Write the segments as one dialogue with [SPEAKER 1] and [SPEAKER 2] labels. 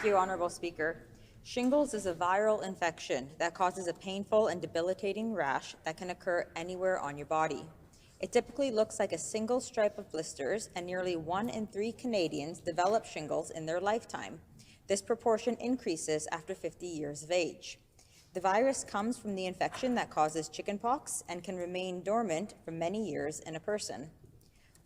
[SPEAKER 1] you, Honourable Speaker. Shingles is a viral infection that causes a painful and debilitating rash that can occur anywhere on your body. It typically looks like a single stripe of blisters, and nearly 1 in 3 Canadians develop shingles in their lifetime. This proportion increases after 50 years of age. The virus comes from the infection that causes chickenpox and can remain dormant for many years in a person.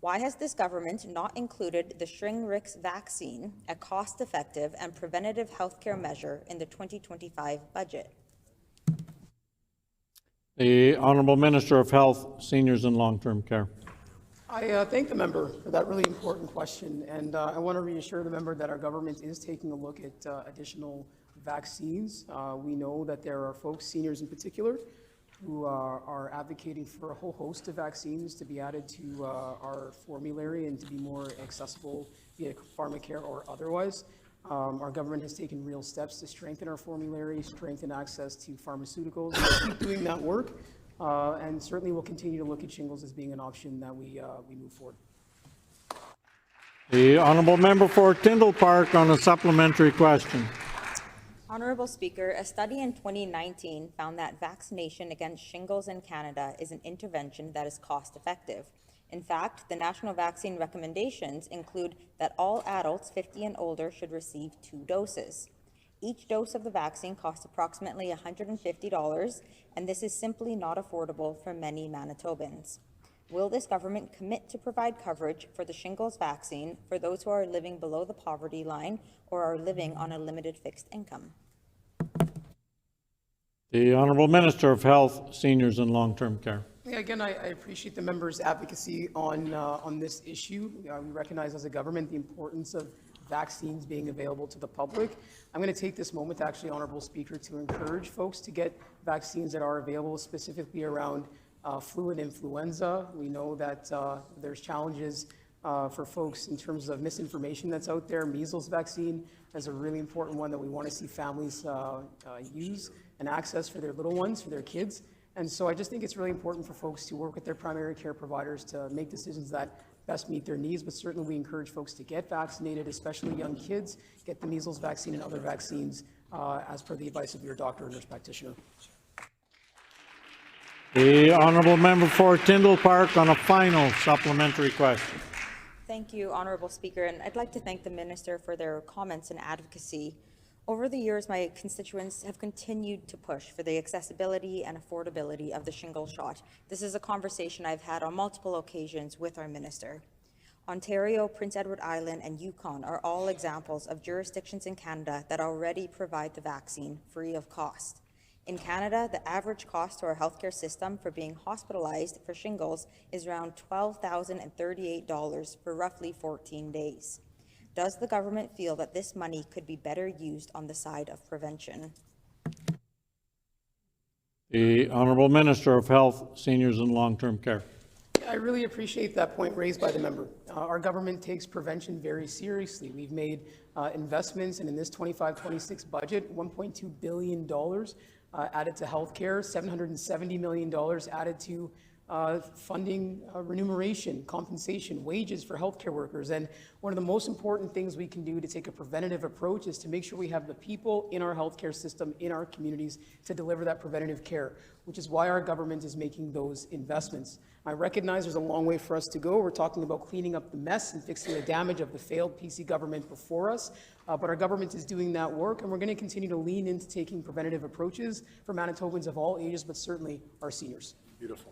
[SPEAKER 1] Why has this government not included the shingles vaccine, a cost-effective and preventative healthcare measure, in the 2025 budget?
[SPEAKER 2] The Honourable Minister of Health, Seniors and Long-Term Care.
[SPEAKER 3] I thank the member for that really important question, and I want to reassure the member that our government is taking a look at additional vaccines. We know that there are folks, seniors in particular, who are advocating for a whole host of vaccines to be added to our formulary and to be more accessible via pharmacare or otherwise. Our government has taken real steps to strengthen our formulary, strengthen access to pharmaceuticals. We'll keep doing that work, and certainly we'll continue to look at shingles as being an option that we move forward.
[SPEAKER 2] The Honourable Member for Tyndall Park on a supplementary question.
[SPEAKER 1] Honourable Speaker, a study in 2019 found that vaccination against shingles in Canada is an intervention that is cost-effective. In fact, the national vaccine recommendations include that all adults 50 and older should receive 2 doses. Each dose of the vaccine costs approximately $150, and this is simply not affordable for many Manitobans. Will this government commit to provide coverage for the shingles vaccine for those who are living below the poverty line or are living on a limited fixed income?
[SPEAKER 2] The Honourable Minister of Health, Seniors and Long-Term Care.
[SPEAKER 3] Yeah, again, I appreciate the member's advocacy on this issue. We recognize as a government the importance of vaccines being available to the public. I'm going to take this moment, actually, Honourable Speaker, to encourage folks to get vaccines that are available, specifically around flu and influenza. We know that there's challenges for folks in terms of misinformation that's out there. Measles vaccine is a really important one that we want to see families use and access for their little ones, for their kids. And so I just think it's really important for folks to work with their primary care providers to make decisions that best meet their needs, but certainly we encourage folks to get vaccinated, especially young kids, get the measles vaccine and other vaccines as per the advice of your doctor or nurse practitioner.
[SPEAKER 2] The Honourable Member for Tyndall Park on a final supplementary question.
[SPEAKER 1] Thank you, Honourable Speaker, and I'd like to thank the Minister for their comments and advocacy. Over the years, my constituents have continued to push for the accessibility and affordability of the shingles shot. This is a conversation I've had on multiple occasions with our Minister. Ontario, Prince Edward Island, and Yukon are all examples of jurisdictions in Canada that already provide the vaccine free of cost. In Canada, the average cost to our healthcare system for being hospitalized for shingles is around $12,038 for roughly 14 days. Does the government feel that this money could be better used on the side of prevention?
[SPEAKER 2] The Honourable Minister of Health, Seniors and Long-Term Care.
[SPEAKER 3] I really appreciate that point raised by the member. Our government takes prevention very seriously. We've made investments, and in this 25-26 budget, $1.2 billion added to healthcare, $770 million added to funding remuneration, compensation, wages for healthcare workers. And one of the most important things we can do to take a preventative approach is to make sure we have the people in our healthcare system, in our communities, to deliver that preventative care, which is why our government is making those investments. I recognize there's a long way for us to go. We're talking about cleaning up the mess and fixing the damage of the failed PC government before us, but our government is doing that work, and we're going to continue to lean into taking preventative approaches for Manitobans of all ages, but certainly our seniors.
[SPEAKER 4] Beautiful.